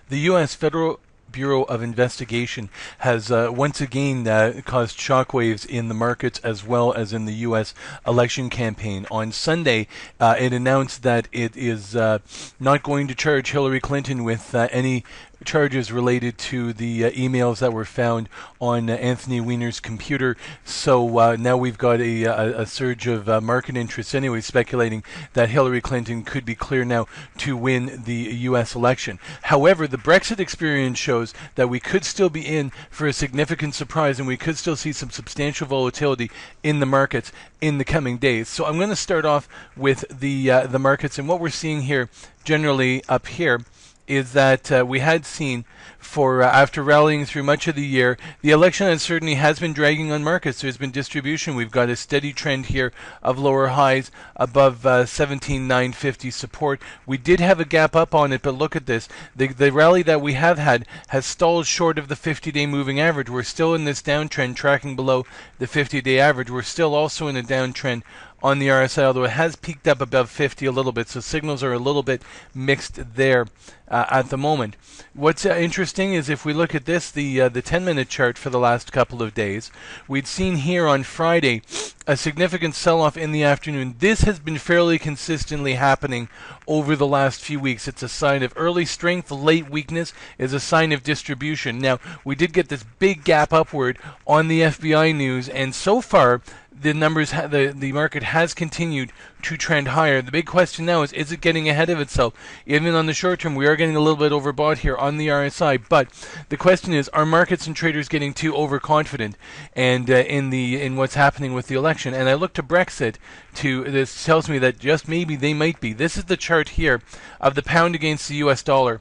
The U.S. Federal Bureau of Investigation has once again caused shockwaves in the markets as well as in the U.S. election campaign. On Sunday, it announced that it is not going to charge Hillary Clinton with any charges related to the emails that were found on Anthony Weiner's computer. So now we've got a surge of market interest anyway, speculating that Hillary Clinton could be clear now to win the U.S. election. However, the Brexit experience shows that we could still be in for a significant surprise, and we could still see some substantial volatility in the markets in the coming days. So I'm going to start off with the markets, and what we're seeing here generally up here is that we had seen for after rallying through much of the year, the election uncertainty has been dragging on markets. There's been distribution. We've got a steady trend here of lower highs above 17,950 support. We did have a gap up on it, but look at this. The rally that we have had has stalled short of the 50-day moving average. We're still in this downtrend, tracking below the 50-day average. We're still also in a downtrend on the RSI, although it has peaked up above 50 a little bit, so signals are a little bit mixed there at the moment. What's interesting is if we look at this, the 10-minute chart for the last couple of days, we'd seen here on Friday a significant sell-off in the afternoon. This has been fairly consistently happening over the last few weeks. It's a sign of early strength. Late weakness is a sign of distribution. Now, we did get this big gap upward on the FBI news, and so far, the numbers, the market has continued to trend higher. The big question now is it getting ahead of itself? Even on the short term, we are getting a little bit overbought here on the RSI. But the question is, are markets and traders getting too overconfident and in what's happening with the election? And I look to Brexit. This tells me that just maybe they might be. This is the chart here of the pound against the U.S. dollar.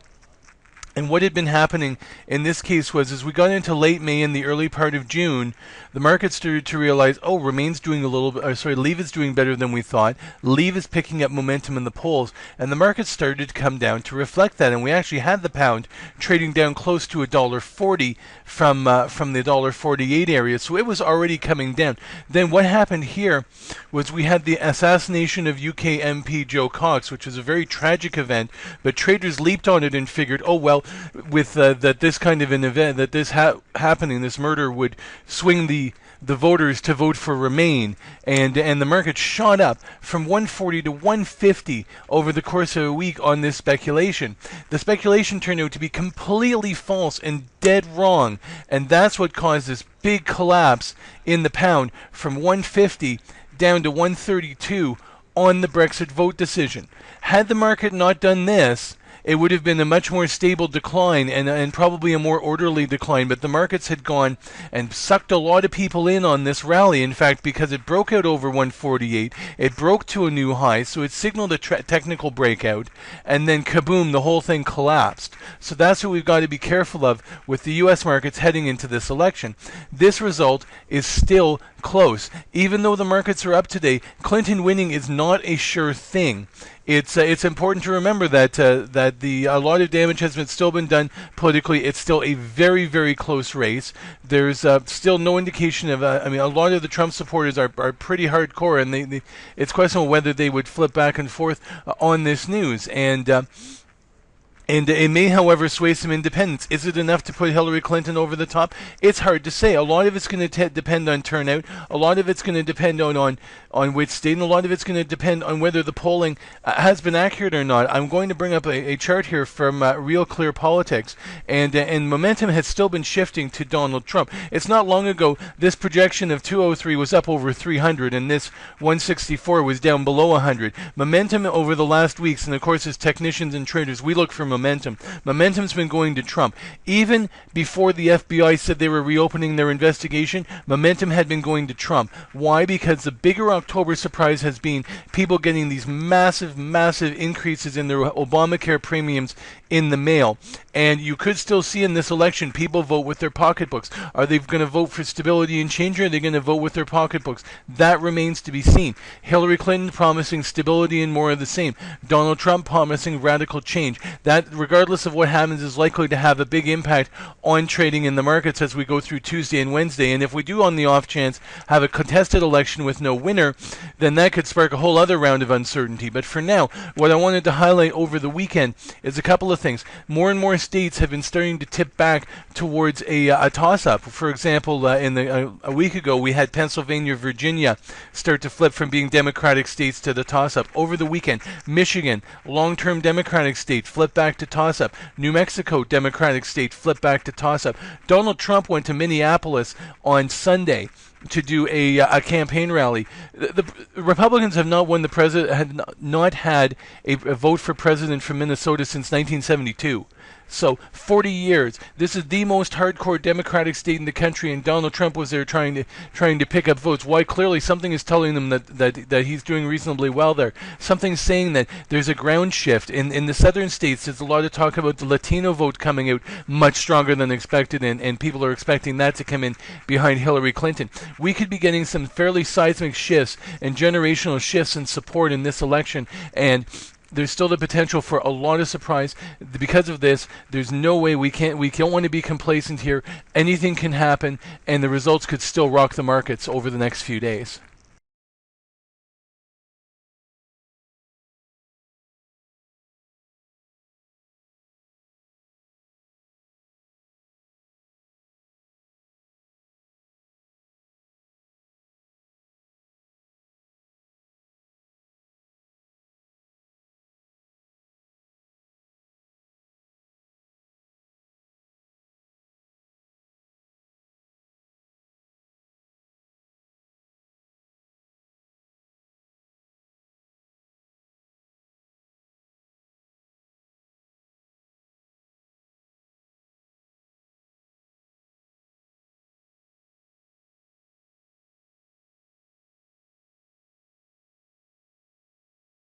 And what had been happening in this case was, as we got into late May and the early part of June, the market started to realize, oh, Remain's doing a little bit, Leave is doing better than we thought. Leave is picking up momentum in the polls, and the market started to come down to reflect that. And we actually had the pound trading down close to $1.40 from the $1.48 area, so it was already coming down. Then what happened here was we had the assassination of UK MP Joe Cox, which was a very tragic event, but traders leaped on it and figured, oh well, with that this kind of an event, that this happening, this murder would swing the voters to vote for Remain, and the market shot up from 140 to 150 over the course of a week on this speculation. The speculation turned out to be completely false and dead wrong, and that's what caused this big collapse in the pound from 150 down to 132 on the Brexit vote decision. Had the market not done this, it would have been a much more stable decline and probably a more orderly decline, but the markets had gone and sucked a lot of people in on this rally. In fact, because it broke out over 148, it broke to a new high, so it signaled a technical breakout, and then kaboom, the whole thing collapsed. So that's what we've got to be careful of with the U.S. markets heading into this election. This result is still close. Even though the markets are up today, Clinton winning is not a sure thing. It's important to remember that a lot of damage has still been done politically. It's still a very, very close race. There's still no indication of a lot of the Trump supporters are pretty hardcore, and it's questionable whether they would flip back and forth on this news. And it may, however, sway some independents. Is it enough to put Hillary Clinton over the top? It's hard to say. A lot of it's going to depend on turnout. A lot of it's going to depend on which state, and a lot of it's going to depend on whether the polling has been accurate or not. I'm going to bring up a chart here from Real Clear Politics, and momentum has still been shifting to Donald Trump. It's not long ago this projection of 203 was up over 300, and this 164 was down below 100. Momentum over the last weeks, and of course as technicians and traders, we look for momentum. Momentum's been going to Trump. Even before the FBI said they were reopening their investigation, momentum had been going to Trump. Why? Because the bigger October surprise has been people getting these massive, massive increases in their Obamacare premiums in the mail. And you could still see in this election people vote with their pocketbooks. Are they going to vote for stability and change, or are they going to vote with their pocketbooks? That remains to be seen. Hillary Clinton promising stability and more of the same. Donald Trump promising radical change. That that, regardless of what happens, is likely to have a big impact on trading in the markets as we go through Tuesday and Wednesday. And if we do, on the off chance, have a contested election with no winner, then that could spark a whole other round of uncertainty. But for now, what I wanted to highlight over the weekend is a couple of things. More and more states have been starting to tip back towards a toss-up. For example, a week ago, we had Pennsylvania, Virginia start to flip from being Democratic states to the toss-up. Over the weekend, Michigan, long-term Democratic state, flipped back to toss-up. New Mexico, Democratic state, flipped back to toss-up. Donald Trump went to Minneapolis on Sunday to do a campaign rally. The Republicans have not won the president, had not had a vote for president from Minnesota since 1972. So 40 years. This is the most hardcore Democratic state in the country, and Donald Trump was there trying to pick up votes. Why? Clearly, something is telling them that he's doing reasonably well there. Something's saying that there's a ground shift in the southern states. There's a lot of talk about the Latino vote coming out much stronger than expected, and people are expecting that to come in behind Hillary Clinton. We could be getting some fairly seismic shifts and generational shifts in support in this election, and there's still the potential for a lot of surprise. Because of this, there's no way we don't want to be complacent here. Anything can happen, and the results could still rock the markets over the next few days.